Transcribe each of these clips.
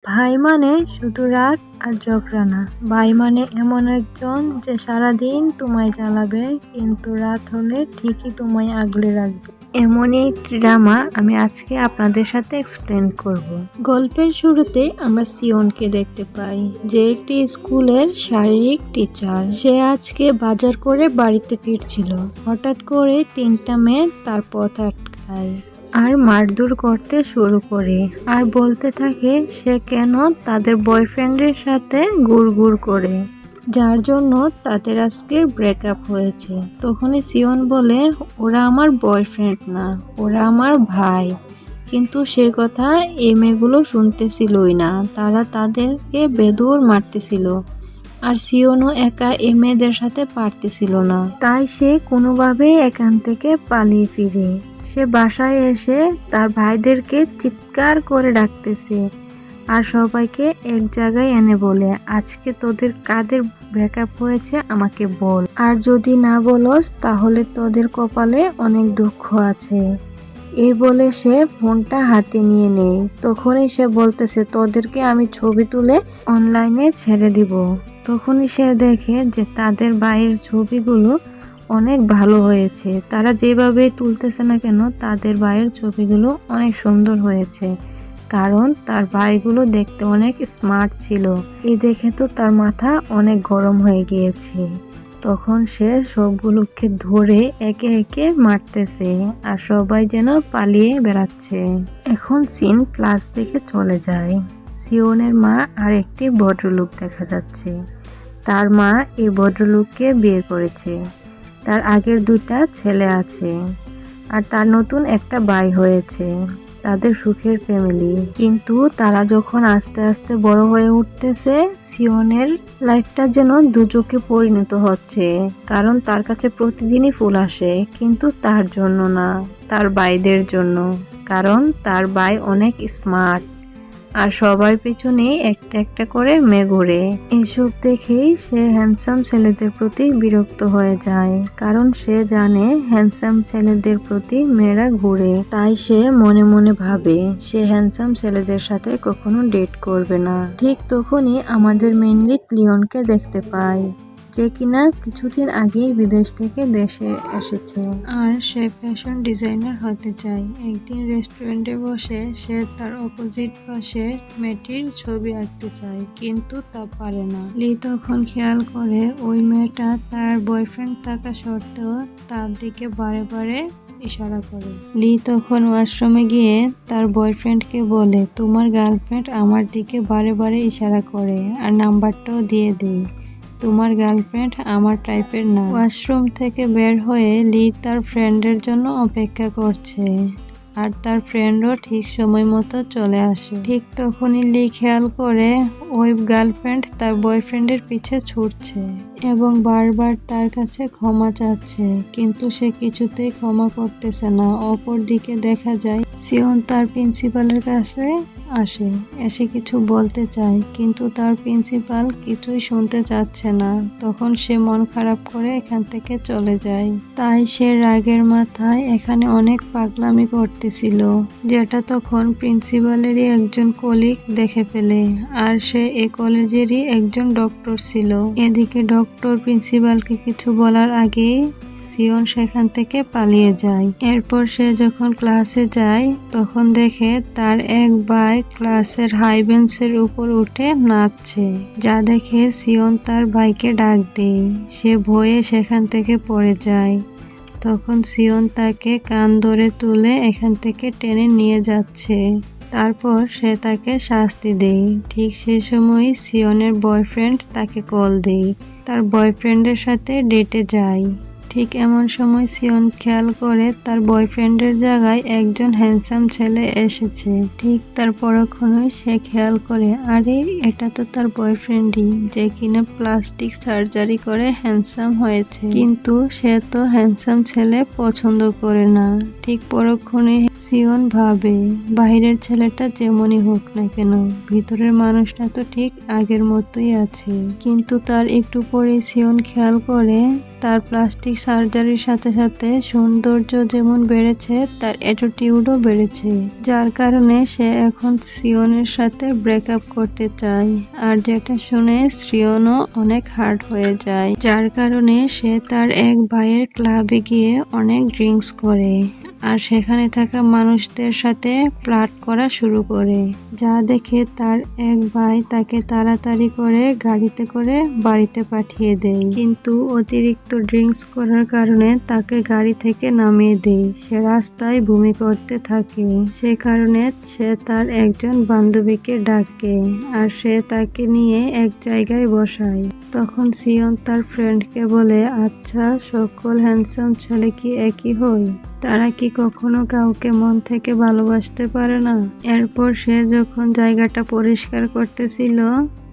ভাই মানে শুধু রাগ আর ঝগড়া না, ভাই মানে এমন একজন যে সারাদিন তোমায় জ্বালাবে কিন্তু রাত হলে ঠিকই তোমায় আগলে রাখবে। এমনই একটি ড্রামা আমি আজকে আপনাদের সাথে এক্সপ্লেন করব। গল্পের শুরুতে আমরা সিয়নকে দেখতে পাই, যে একটি স্কুলের শারীরিক টিচার। সে আজকে বাজার করে বাড়িতে ফিরছিল। হঠাৎ করে 3টা মেয়ে তার পথ আটকায় আর মারধর করতে শুরু করে আর বলতে থাকে সে কেন তাদের বয়ফ্রেন্ডের সাথে ঘুরঘুর করে, যার জন্য তাদের আজকের ব্রেকআপ হয়েছে। তখনই সিয়ন বলে, ওরা আমার বয়ফ্রেন্ড না, ওরা আমার ভাই। কিন্তু সে কথা এই মেয়েগুলো শুনতেছিলই না, তারা তাদেরকে বেদুর মারতেছিল। আর সিয়নও একা এই মেয়েদের সাথে পারতেছিল না, তাই সে কোনোভাবে এখান থেকে পালিয়ে ফিরে। সে বাসায় এসে তার ভাইদেরকে চিৎকার করে ডাকতেছে আর সবাইকে এক জায়গায় এনে বলে, আজকে তোদের কাদের ব্রেকআপ হয়েছে আমাকে বল, আর যদি না বলস তাহলে তোদের কপালে অনেক দুঃখ আছে। এই বলে সে ফোনটা হাতে নিয়ে নেয়। তখনই সে বলতেছে, তোদেরকে আমি ছবি তুলে অনলাইনে ছেড়ে দিব। তখনই সে দেখে যে তাদের ভাইয়ের ছবিগুলো অনেক ভালো হয়েছে। তারা যেভাবে তুলতেছে না কেন, তাদের ভাইয়ের ছবিগুলো অনেক সুন্দর হয়েছে, কারণ তার ভাইগুলো দেখতে অনেক স্মার্ট ছিল। এই দেখে তো তার মাথা অনেক গরম হয়ে গিয়েছে। তখন সে সবগুলোকে ধরে একে একে মারতেছে আর সবাই যেন পালিয়ে বেড়াচ্ছে। এখন সিন ফ্ল্যাশব্যাকে চলে যায়। সিয়নের মা আর একটি ভদ্রলোক দেখা যাচ্ছে। তার মা এই ভদ্রলোককে বিয়ে করেছে। তার আগের 2টা ছেলে আছে আর তার নতুন একটা ভাই হয়েছে। তাদের সুখের ফ্যামিলি। কিন্তু তারা যখন আস্তে আস্তে বড় হয়ে উঠতেছে, সিয়নের লাইফটা যেন দুচোখে পরিণত হচ্ছে। কারণ তার কাছে প্রতিদিনই ফুল আসে, কিন্তু তার জন্য না, তার ভাইদের জন্য। কারণ তার ভাই অনেক স্মার্ট আর সবার পিছনে একটা একটা করে মেয়ে ঘুরে। এসব দেখেই সে হ্যান্ডসাম ছেলেদের প্রতি বিরক্ত হয়ে যায়, কারণ সে জানে হ্যান্ডসাম ছেলেদের প্রতি মেয়েরা ঘুরে। তাই সে মনে মনে ভাবে সে হ্যান্ডসাম ছেলেদের সাথে কখনো ডেট করবে না। ঠিক তখনই আমাদের মেইন লিড লিওনকে দেখতে পাই, যে কিনা কিছুদিন আগেই বিদেশ থেকে দেশে এসেছে আর সে ফ্যাশন ডিজাইনার হতে চায়। একদিন রেস্টুরেন্টে বসে সে তার অপোজিট পাশে মেয়েটির ছবি আঁকতে চায়, কিন্তু তা পারে না। লি তখন খেয়াল করে ওই মেয়েটা তার বয়ফ্রেন্ড থাকা সত্ত্বেও তার দিকে বারে বারে ইশারা করে। লি তখন ওয়াশরুমে গিয়ে তার বয়ফ্রেন্ডকে বলে, তোমার গার্লফ্রেন্ড আমার দিকে বারে বারে ইশারা করে আর নাম্বারটাও দিয়ে দেয়। তোমার গার্লফ্রেন্ড আমার টাইপের না। ওয়াশরুম থেকে বের হয়ে লি তার ফ্রেন্ডের জন্য অপেক্ষা করছে আর তার ফ্রেন্ডও ঠিক সময় মতো চলে আসে। ঠিক তখনই লি খেয়াল করে ওই গার্লফ্রেন্ড তার বয়ফ্রেন্ডের পিছে ছুটছে এবং বারবার তার কাছে ক্ষমা চাচ্ছে, কিন্তু সে কিছুতেই ক্ষমা করতেছে না। অপর দিকে দেখা যায় সিয়ন তার প্রিন্সিপালের কাছে এসে কিছু বলতে চায়, কিন্তু তার প্রিন্সিপাল কিছুই শুনতে চাচ্ছে না। তখন সে মন খারাপ করে এখান থেকে চলে যায়। তাই সে রাগের মাথায় এখানে অনেক পাগলামি করতেছিল, যেটা তখন প্রিন্সিপালেরই একজন কলিগ দেখে ফেলে। আর সে এই কলেজেরই একজন ডক্টর ছিল। এদিকে ডক্টর প্রিন্সিপালকে কিছু বলার আগেই সিয়ন সেখান থেকে পালিয়ে যায়। এরপর সে যখন ক্লাসে যায় তখন দেখে তার এক ভাই ক্লাসের হাই বেঞ্চের উপর উঠে নাচছে, যা দেখে সিয়ন তার ভাইকে ডাক দেয়। সে ভয়ে সেখান থেকে পড়ে যায়। তখন সিয়ন তাকে কান ধরে তুলে এখান থেকে টেনে নিয়ে যাচ্ছে। তারপর সে তাকে শাস্তি দেয়। ঠিক সেই সময় সিয়নের বয়ফ্রেন্ড তাকে কল দেয়, তার বয়ফ্রেন্ডের সাথে ডেটে যায়। ঠিক এমন সময় সিয়ন খেয়াল করে তার বয়ফ্রেন্ডের জায়গায় একজন হ্যান্ডসাম ছেলে এসেছে। ঠিক তার পরক্ষণে সে খেয়াল করে, আরে এটা তো তার বয়ফ্রেন্ডই, যে কিনা প্লাস্টিক সার্জারি করে হ্যান্ডসাম হয়েছে। কিন্তু সে তো হ্যান্ডসাম ছেলে পছন্দ করে না। ঠিক পরক্ষণে সিয়ন ভাবে, বাইরের ছেলেটা যেমনই হোক না কেন, ভিতরের মানুষটা তো ঠিক আগের মতোই আছে। কিন্তু তার একটু পরে সিয়ন খেয়াল করে তার প্লাস্টিক সার্জারির সাথে সাথে সৌন্দর্য যেমন বেড়েছে, তার অ্যাটিটিউডও বেড়েছে, যার কারণে সে এখন সিওনের সাথে ব্রেকআপ করতে চায়। আর যেটা শুনে সিওনও অনেক হার্ট হয়ে যায়, যার কারণে সে তার এক ভাইয়ের ক্লাবে গিয়ে অনেক ড্রিঙ্কস করে আর সেখানে থাকা মানুষদের সাথে ফ্লার্ট করা শুরু করে, যা দেখে তার এক ভাই তাকে তাড়াতাড়ি করে গাড়িতে করে বাড়িতে পাঠিয়ে দেয়। কিন্তু অতিরিক্ত ড্রিঙ্কস করার কারণে তাকে গাড়ি থেকে নামিয়ে দেয়। সে রাস্তায় বমি করতে থাকে, সে কারণে সে তার একজন বান্ধবীকে ডাকে আর সে তাকে নিয়ে এক জায়গায় বসায়। তখন সিওন তার ফ্রেন্ডকে বলে, আচ্ছা, সকল হ্যান্ডসাম ছেলে কি একই হয়? তারা কি কখনো কাউকে মন থেকে ভালোবাসতে পারে না? এরপর সে যখন জায়গাটা পরিষ্কার করতেছিল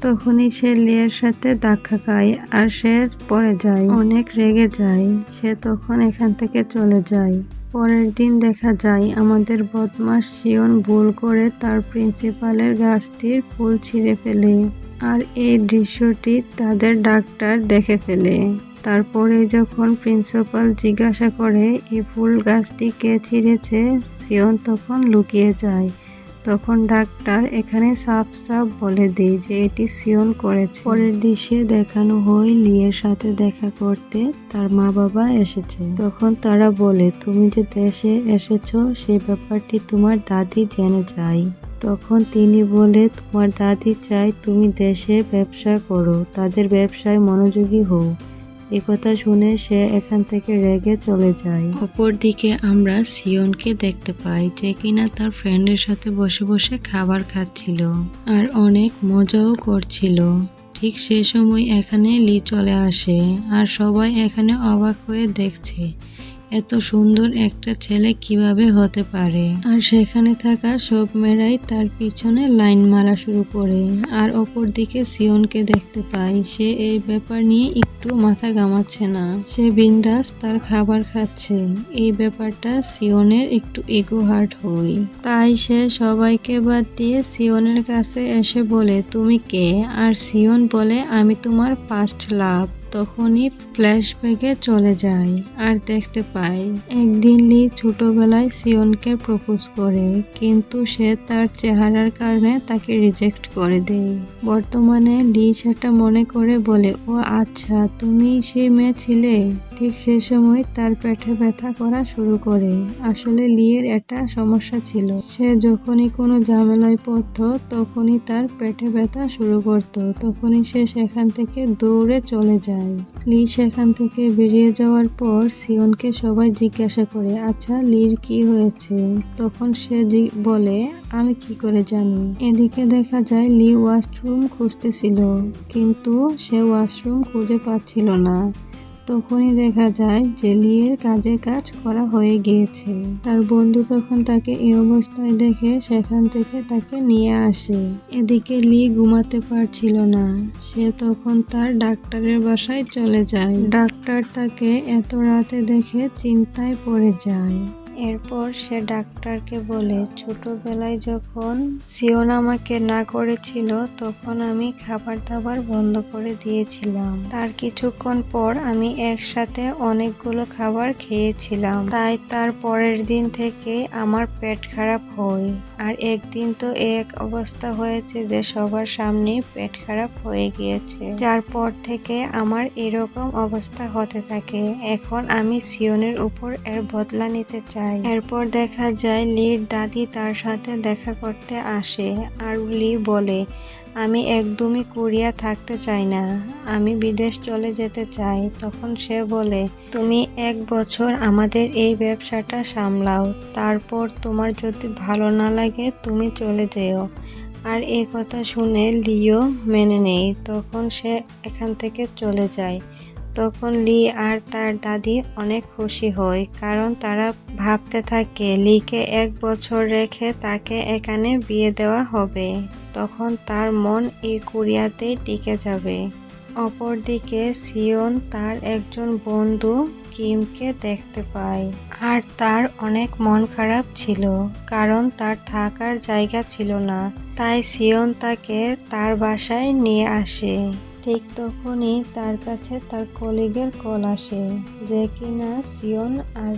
তখনই সে লিয়ের সাথে ধাক্কা খায় আর সে পড়ে যায়, অনেক রেগে যায়। সে তখন এখান থেকে চলে যায়। পরের দিন দেখা যায় আমাদের বদমাশ সিওন ভুল করে তার প্রিন্সিপালের গাছটির ফুল ছিঁড়ে ফেলে আর এই দৃশ্যটি তাদের ডাক্তার দেখে ফেলে। তারপরে যখন প্রিন্সিপাল জিজ্ঞাসা করে এই ফুল গাছটি কে ছিঁড়েছে, সিওন তখন লুকিয়ে যায়। তখন ডাক্তার এখানে সাফ সাফ বলে দেয় যে এটি সিওন করেছে। পরের দৃশ্যে দেখানো হয় লিয়ের সাথে দেখা করতে তার মা বাবা এসেছে। তখন তারা বলে, তুমি যে দেশে এসেছো সেই ব্যাপারটি তোমার দাদি জেনে যায়। তখন তিনি বলে, তোমার দাদি চায় তুমি দেশে ব্যবসা করো, তাদের ব্যবসায় মনোযোগী হও। একথা শুনে সে এখান থেকে রেগে চলে যায়। অপরদিকে আমরা সিওনকে দেখতে পাই যে কিনা তার ফ্রেন্ডের সাথে বসে বসে খাবার খাচ্ছিল আর অনেক মজাও করছিল। ঠিক সে সময় এখানে লি চলে আসে আর সবাই এখানে অবাক হয়ে দেখছে এত সুন্দর একটা ছেলে কিভাবে হতে পারে। আর সেখানে থাকা সব মেয়েরাই তার পিছনে লাইন মারা শুরু করে। আর অপরদিকে সিওনকে দেখতে পাই, সে এই ব্যাপার নিয়ে একটু মাথা ঘামাচ্ছে না, সে বিন্দাস তার খাবার খাচ্ছে। এই ব্যাপারটা সিওনের একটু ইগো হার্ট হয়, তাই সে সবাইকে বাদ দিয়ে সিওনের কাছে এসে বলে, তুমি কে? আর সিওন বলে, আমি তোমার ফার্স্ট লাভ। তখনই ফ্ল্যাশব্যাকে চলে যায় আর দেখতে পাই একদিন লি ছোটবেলায় সিওনকে প্রপোজ করে, কিন্তু সে তার চেহারার কারণে তাকে রিজেক্ট করে দেয়। বর্তমানে লি সেটা মনে করে বলে, ও আচ্ছা, তুমি সেই মেয়ে ছিলে। ঠিক সে সময় তার পেটে ব্যথা করা শুরু করে। আসলে লিয়ের একটা সমস্যা ছিল, সে যখনই কোনো ঝামেলায় পড়তো তখনই তার পেটে ব্যথা শুরু করতো। তখনই সে সেখান থেকে দৌড়ে চলে যায়। লি সেখান থেকে বেরিয়ে যাওয়ার পর সিওনকে সবাই জিজ্ঞাসা করে, আচ্ছা লির কি হয়েছে? তখন সে বলে, আমি কি করে জানি। এদিকে দেখা যায় লি ওয়াশরুম খুঁজতেছিল, কিন্তু সে ওয়াশরুম খুঁজে পাচ্ছিল না। তখনই দেখা যায় যে লিয়ের কাজের কাজ করা হয়ে গিয়েছে। তার বন্ধু তখন তাকে এই অবস্থায় দেখে সেখান থেকে তাকে নিয়ে আসে। এদিকে লি ঘুমাতে পারছিল না, সে তখন তার ডাক্তারের বাসায় চলে যায়। ডাক্তার তাকে এত রাতে দেখে চিন্তায় পড়ে যায়। এরপর সে ডাক্তারকে বলে, ছোটবেলায় যখন সিওন আমাকে না করেছিল তখন আমি খাবার দাবার বন্ধ করে দিয়েছিলাম। তার কিছুক্ষণ পর আমি একসাথে অনেকগুলো খাবার খেয়েছিলাম, তাই তার পরের দিন থেকে আমার পেট খারাপ হয়। আর একদিন তো এক অবস্থা হয়েছে যে সবার সামনে পেট খারাপ হয়ে গিয়েছে, যার পর থেকে আমার এরকম অবস্থা হতে থাকে। এখন আমি সিওনের উপর এর বদলা নিতে চাই। এরপর দেখা যায় লির দাদি তার সাথে দেখা করতে আসে আর লি বলে, আমি একদমই কোরিয়া থাকতে চাই না, আমি বিদেশ চলে যেতে চাই। তখন সে বলে, তুমি 1 বছর আমাদের এই ব্যবসাটা সামলাও, তারপর তোমার যদি ভালো না লাগে তুমি চলে যেও। আর এই কথা শুনে লিও মেনে নেয়। তখন সে এখান থেকে চলে যায়। তখন লি আর তার দাদি অনেক খুশি হয়, কারণ তারা ভাবতে থাকে লিকে 1 বছর রেখে তাকে এখানে বিয়ে দেওয়া হবে। তখন তার মন এই কোরিয়াতেই টিকে যাবে। অপরদিকে সিওন তার একজন বন্ধু কিমকে দেখতে পায় আর তার অনেক মন খারাপ ছিল, কারণ তার থাকার জায়গা ছিল না। তাই সিওন তাকে তার বাসায় নিয়ে আসে। ঠিক তখনই তার কাছে তার কলিগের কল আসে, যে কিনা সিয়ন আর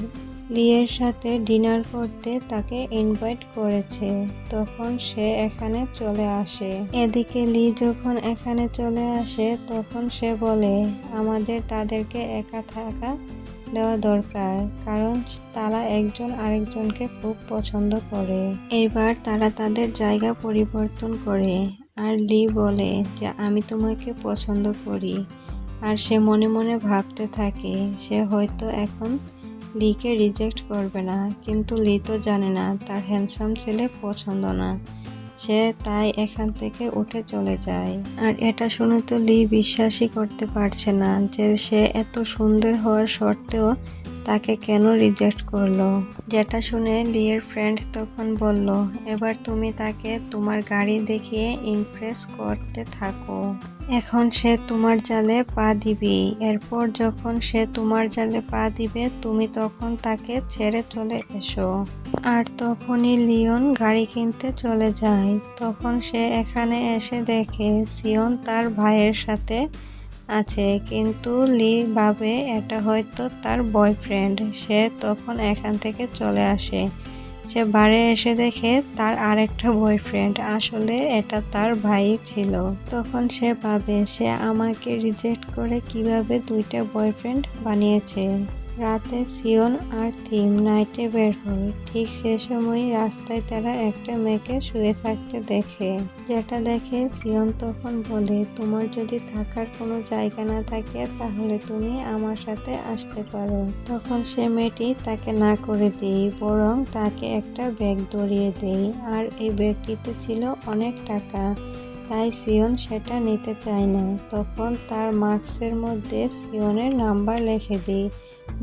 লিয়ের সাথে ডিনার করতে তাকে ইনভাইট করেছে। তখন সে এখানে চলে আসে। এদিকে লি যখন এখানে চলে আসে তখন সে বলে আমাদের তাদেরকে একা থাকা দেওয়া দরকার, কারণ তারা একজন আরেকজনকে খুব পছন্দ করে। এবার তারা তাদের জায়গা পরিবর্তন করে। আর লি বলে যে আমি তোমাকে পছন্দ করি। আর সে মনে মনে ভাবতে থাকে সে হয়তো এখন লিকে রিজেক্ট করবে না, কিন্তু লি তো জানে না তার হ্যান্ডসাম ছেলে পছন্দ না। সে তাই এখান থেকে উঠে চলে যায়। আর এটা শুনে তো লি বিশ্বাসই করতে পারছে না যে সে এত সুন্দর হওয়ার সত্ত্বেও তাকে কেন রিজেক্ট করলো। যেটা শুনে লিয়ের ফ্রেন্ড তখন বলল এবার তুমি তাকে তোমার গাড়ি দেখিয়ে ইমপ্রেস করতে থাকো। এখন সে তোমার জালে পা দিবে। এরপর যখন সে তোমার জালে পা দিবে তুমি তখন তাকে ছেড়ে চলে এসো। আর তখনই লিওন গাড়ি কিনতে চলে যায়। তখন সে এখানে এসে দেখে সিয়ন তার ভাইয়ের সাথে আছে, কিন্তু লি ভাবে এটা হয়তো তার বয়ফ্রেন্ড। সে তখন এখান থেকে চলে আসে। সে বাড়ি এসে দেখে তার আরেকটা বয়ফ্রেন্ড, আসলে এটা তার ভাই ছিল। তখন সে ভাবে সে আমাকে রিজেক্ট করে কিভাবে দুইটা বয়ফ্রেন্ড বানিয়েছে। রাতে সিয়ন আর থিম নাইটে বের হয়। ঠিক সে সময় রাস্তায় তারা একটা মেয়েকে শুয়ে থাকতে দেখে। যেটা দেখে সিয়ন তখন বলে তোমার যদি থাকার কোনো জায়গা না থাকে তাহলে তুমি আমার সাথে আসতে পারো। তখন সে মেয়েটি তাকে না করে দেয়, বরং তাকে একটা ব্যাগ ধরিয়ে দেয়। আর এই ব্যাগটিতে ছিল অনেক টাকা, তাই সিয়ন সেটা নিতে চায় না। তখন তার মাস্কের মধ্যে সিয়নের নাম্বার লিখে দেয়,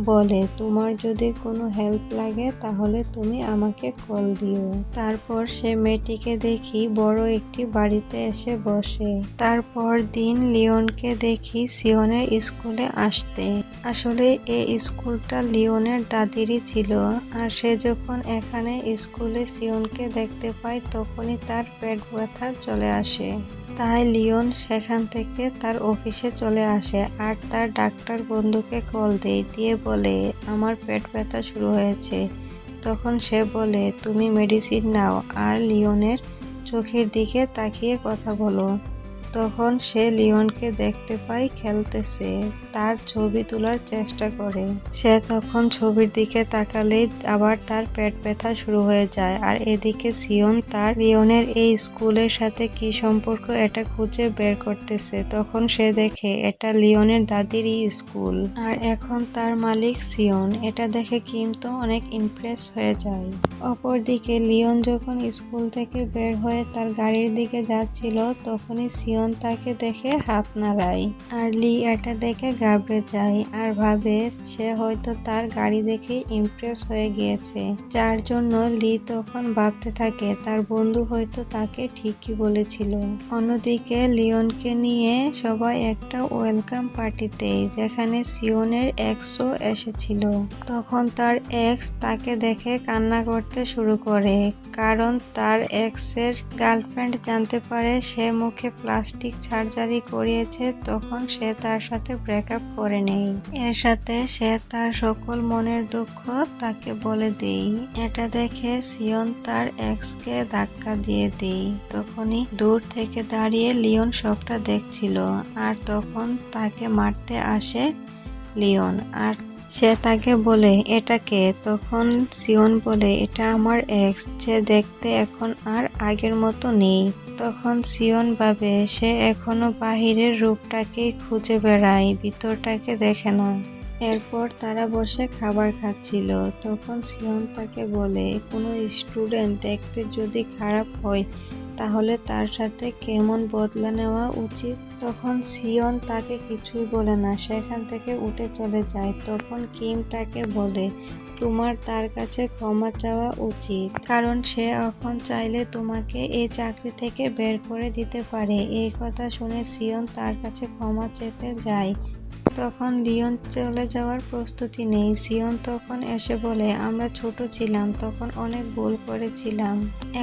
বলে তোমার যদি কোনো হেল্প লাগে তাহলে তুমি আমাকে কল দিও। তারপর সে মেয়েটিকে দেখি বড় একটি বাড়িতে এসে বসে। তারপর দিন লিওনকে দেখি সিয়নের স্কুলে আসতে। আসলে এই স্কুলটা লিওনের দাদিরই ছিল। আর সে যখন এখানে স্কুলে সিয়নকে দেখতে পায় তখনই তার পেট ব্যথা চলে আসে। তাই লিওন সেখান থেকে তার অফিসে চলে আসে আর তার ডাক্তার বন্ধুকে কল দিয়ে বলে আমার পেট ব্যথা শুরু হয়েছে। তখন সে বলে তুমি মেডিসিন নাও আর লিওনের চোখের দিকে তাকিয়ে কথা বলো। তখন সে লিওনকে দেখতে পায় খেলতেছে, তার ছবি তোলার চেষ্টা করে। সে তখন ছবির দিকে তাকালেই আবার তার পেট ব্যথা শুরু হয়ে যায়। আর এদিকে সিয়ন তার লিওনের এই স্কুলের সাথে কি সম্পর্ক এটা খুঁজে বের করতেছে। তখন সে দেখে এটা লিওনের দাদিরই স্কুল আর এখন তার মালিক সিয়ন। এটা দেখে কিম তো অনেক ইমপ্রেস হয়ে যায়। অপরদিকে লিওন যখন স্কুল থেকে বের হয়ে তার গাড়ির দিকে যাচ্ছিল তখনই সিয়ন তাকে দেখে হাত নাড়ায়। আর লি এটা দেখে ঘাবড়ে যায় আর ভাবে সে হয়তো তার গাড়ি দেখে ইমপ্রেস হয়ে গিয়েছে, যার জন্য লি তখন ভাবতে থাকে তার বন্ধু হয়তো তাকে ঠিকই বলেছিল। অন্যদিকে লিওনকে নিয়ে সবাই একটা ওয়েলকাম পার্টিতে, যেখানে সিয়নের এক্সও এসেছিল। তখন তার এক্স তাকে দেখে কান্না করতে শুরু করে, কারণ তার এক্সের গার্লফ্রেন্ড জানতে পারে সে মুখে প্লাস্টিক সার্জারি করিয়েছে। তখন সে তার সাথে ব্রেকআপ করে নেয়। এর সাথে সে তার সকল মনের দুঃখ তাকে বলে দেয়। এটা দেখে সিয়ন তার এক্সকে ধাক্কা দিয়ে দেয়। তখনই দূর থেকে দাঁড়িয়ে লিওন সবটা দেখছিল আর তখন তাকে মারতে আসে লিওন। আর সে তাকে বলে এটা কে? তখন সিয়ন বলে এটা আমার এক্স, যে দেখতে এখন আর আগের মতো নেই। তখন সিয়ন ভাবে সে এখনো বাহিরের রূপটাকেই খুঁজে বেড়ায়, ভিতরটাকে দেখে না। এরপর তারা বসে খাবার খাচ্ছিল। তখন সিয়ন তাকে বলে কোনো স্টুডেন্ট দেখতে যদি খারাপ হয় তাহলে তার সাথে কেমন বদলা নেওয়া উচিত। তখন সিয়ন তাকে কিছুই বলে না, সেখান থেকে উঠে চলে যায়। তখন কিম তাকে বলে তোমার তার কাছে ক্ষমা চাওয়া উচিত, কারণ সে এখন চাইলে তোমাকে এই চাকরি থেকে বের করে দিতে পারে। এই কথা শুনে সিয়ন তার কাছে ক্ষমা চেতে যায়। তখন লিওন চলে যাওয়ার প্রস্তুতি নেই। সিওন তখন এসে বলে, আমরা ছোট ছিলাম তখন অনেক ভুল করেছিলাম,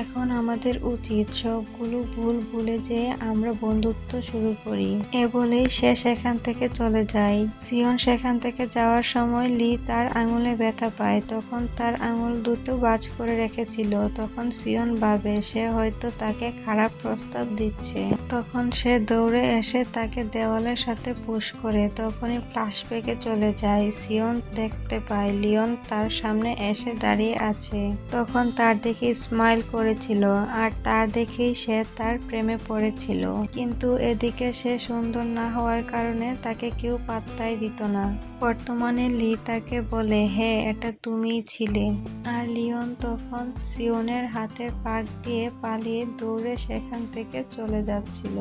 এখন আমাদের উচিত সবগুলো ভুল ভুলে যেয়ে আমরা বন্ধুত্ব শুরু করি। এ বলেই সে সেখান থেকে চলে যায়। সিওন সেখান থেকে যাওয়ার সময় লি তার আঙুলে ব্যথা পায়। তখন তার আঙুল দুটো বাজ করে রেখেছিল। তখন সিওন ভাবে সে হয়তো তাকে খারাপ প্রস্তাব দিচ্ছে। তখন সে দৌড়ে এসে তাকে দেওয়ালের সাথে পুশ করে। তখনই ফ্ল্যাশব্যাকে চলে যায়। সিওন দেখতে পায় লিওন তার সামনে এসে দাঁড়িয়ে আছে। তখন তার দিকে স্মাইল করেছিল আর তার দেখেই সে তার প্রেমে পড়েছিল। কিন্তু এদিকে সে সুন্দর না হওয়ার কারণে তাকে কেউ পাত্তাই দিত না। বর্তমানে লি তাকে বলে, হ্যাঁ এটা তুমিই ছিলে। আর লিওন তখন সিওনের হাতের ফাঁক দিয়ে পালিয়ে দৌড়ে সেখান থেকে চলে যাচ্ছিল।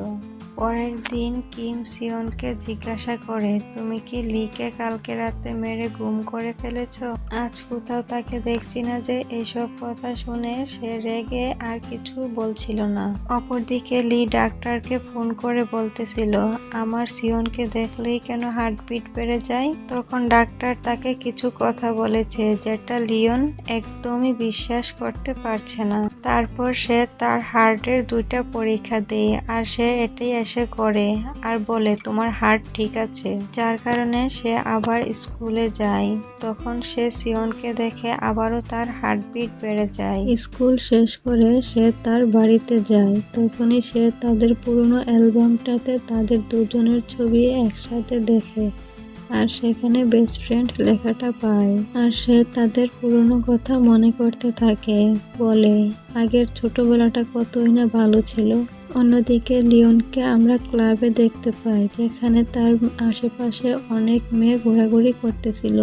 পরের দিন কিম সিওনকে জিজ্ঞাসা করে, তুমি কি লিকে কালকে রাতে মেরে গুম করে ফেলেছ? আজ কোথাও তাকে দেখছি না যে। এইসব কথা শুনে সে রেগে আর কিছু বলছিল না। অপরদিকে লি ডাক্তারকে ফোন করে বলতেছিল, আমার সিওনকে দেখলেই কেন হার্টবিট বেড়ে যায়। তখন ডাক্তার তাকে কিছু কথা বলেছে যেটা লিওন একদমই বিশ্বাস করতে পারছে না। তারপর সে তার হার্টের 2টা পরীক্ষা দেয় আর সে এটাই এসে করে আর বলে তোমার হার্ট ঠিক আছে, যার কারণে সে আবার স্কুলে যায়। তখন সে সিওনকে দেখে আবারও তার হার্টবিট বেড়ে যায়। স্কুল শেষ করে সে তার বাড়িতে যায়। তখনই সে তাদের পুরনো অ্যালবামটাতে তাদের দুজনের ছবি একসাথে দেখে আর সেখানে বেস্ট ফ্রেন্ড লেখাটা পায়। আর সে তাদের পুরনো কথা মনে করতে থাকে, বলে আগের ছোটবেলাটা কতই না ভালো ছিল। অন্যদিকে লিওনকে আমরা ক্লাবে দেখতে পাই যেখানে তার আশেপাশে অনেক মেয়ে ঘোরাঘুরি করতেছিল,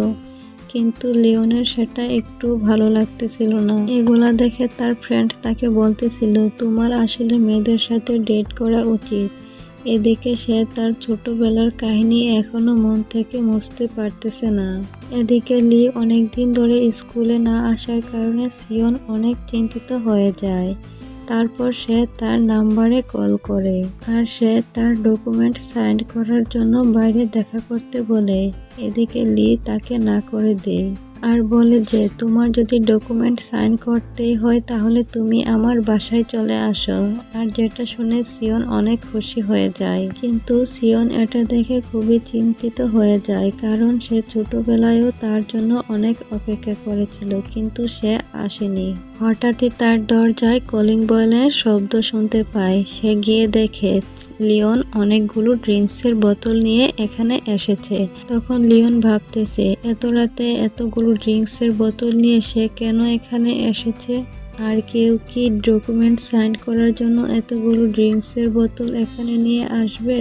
কিন্তু লিওনের সেটা একটু ভালো লাগতেছিল না। এগুলা দেখে তার ফ্রেন্ড তাকে বলতেছিল, তোমার আসলে মেয়েদের সাথে ডেট করা উচিত। এদিকে সে তার ছোটবেলার কাহিনী এখনো মন থেকে মুছতে পারতেছে না। এদিকে লি অনেকদিন ধরে স্কুলে না আসার কারণে সিওন অনেক চিন্তিত হয়ে যায়। তারপর সে তার নাম্বারে কল করে আর সে তার ডকুমেন্ট সাইন করার জন্য বাইরে দেখা করতে বলে। এদিকে লি তাকে না করে দেয় আর বলে যে তোমার যদি ডকুমেন্ট সাইন করতেই হয় তাহলে তুমি আমার বাসায় চলে আসো। আর যেটা শুনে সিওন অনেক খুশি হয়ে যায়, কিন্তু সিওন এটা দেখে খুবই চিন্তিত হয়ে যায়, কারণ সে ছোটবেলায়ও তার জন্য অনেক অপেক্ষা করেছিল কিন্তু সে আসেনি। হঠাৎই তার দরজায় কলিং বেলের শব্দ শুনতে পায়। সে গিয়ে দেখে লিওন অনেকগুলো ড্রিঙ্কসের বোতল নিয়ে এখানে এসেছে। তখন লিওন ভাবতেছে এত রাতে এতগুলো ড্রিঙ্কসের বোতল নিয়ে সে কেন এখানে এসেছে, আর কেউ কি ডকুমেন্ট সাইন করার জন্য এতগুলো ড্রিঙ্কসের বোতল এখানে নিয়ে আসবে?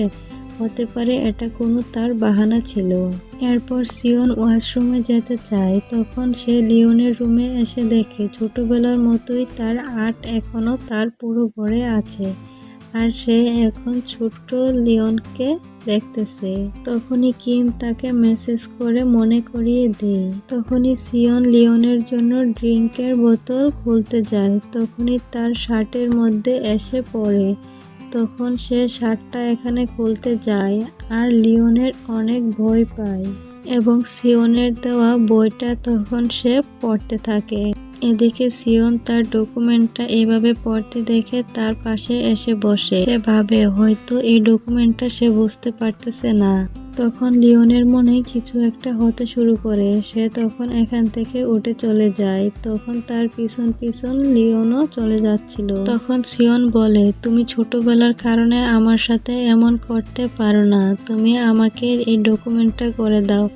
হতে পারে এটা কোনো তার বাহানা ছিল। এরপর সিওন ওয়াশরুমে যেতে চায়। তখন সে লিওনের রুমে এসে দেখে ছোটবেলার মতোই তার আর্ট এখনো তার পুরো ঘরে আছে আর সে এখন ছোট্ট লিওনকে দেখতেছে। তখনই কিম তাকে মেসেজ করে মনে করিয়ে দেয়। তখনই সিওন লিওনের জন্য ড্রিঙ্কের বোতল খুলতে যায়। তখনই তার শার্টের মধ্যে এসে পড়ে। তখন সে শার্টটা এখানে খুলতে যায় আর লিওনের অনেক ভয় পায় এবং সিওনের দেওয়া বইটা তখন সে পড়তে থাকে। এদিকে সিওন তার ডকুমেন্টটা এইভাবে পড়তে দেখে তার পাশে এসে বসে। সে ভাবে হয়তো এই ডকুমেন্টটা সে বুঝতে পারতেছে না। তখন লিওনের মনে কিছু একটা হতে শুরু করে। সে তখন এখান থেকে উঠে চলে যায়। তখন তার পিছন পিছন লিওনও চলে যাচ্ছিল। তখন সিওন বলে, তুমি ছোটবেলার কারণে আমার সাথে এমন করতে পারো না, তুমি আমাকে এই ডকুমেন্টটা করে দাও।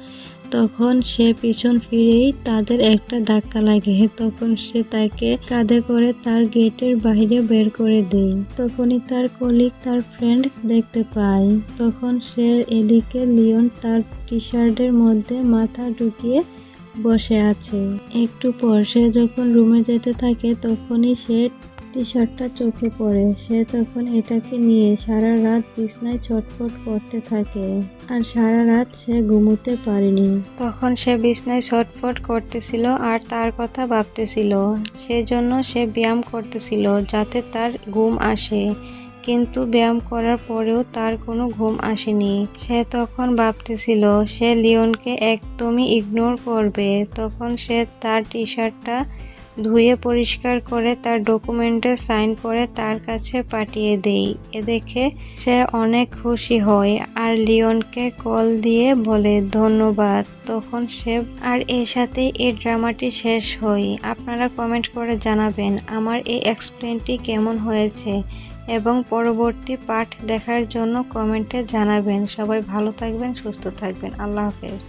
তখন সে পিছন ফিরেই তাদের একটা ধাক্কা লাগে। তখন সে তাকে কাঁধে করে তার গেটের বাইরে বের করে দেয়। তখনই তার কলিগ তার ফ্রেন্ড দেখতে পায়। তখন সে এদিকে লিওন তার টি শার্টের মধ্যে মাথা ঢুকিয়ে বসে আছে। একটু পর সে যখন রুমে যেতে থাকে তখনই সে টি শার্টটা চোখে পড়ে। সে তখন এটাকে নিয়ে সারা রাত বিছনায় ছটফট করতে থাকে আর সারা রাত সে ঘুমোতে পারেনি। তখন সে বিছনায় ছটফট করতেছিল আর তার কথা ভাবতেছিল। সেজন্য সে ব্যায়াম করতেছিল যাতে তার ঘুম আসে। কিন্তু ব্যায়াম করার পরেও তার কোনো ঘুম আসেনি। সে তখন ভাবতেছিল সে লিওনকে একদমই ইগনোর করবে। তখন সে তার টি-শার্টটা ধুয়ে পরিষ্কার করে তার ডকুমেন্টে সাইন করে তার কাছে পাঠিয়ে দেয়। এ দেখে সে অনেক খুশি হয় আর লিওনকে কল দিয়ে বলে ধন্যবাদ। তখন সে আর এর সাথেই এই ড্রামাটি শেষ হয়। আপনারা কমেন্ট করে জানাবেন আমার এই এক্সপ্লেনটি কেমন হয়েছে এবং পরবর্তী পার্ট দেখার জন্য কমেন্টে জানাবেন। সবাই ভালো থাকবেন, সুস্থ থাকবেন। আল্লাহ হাফেজ।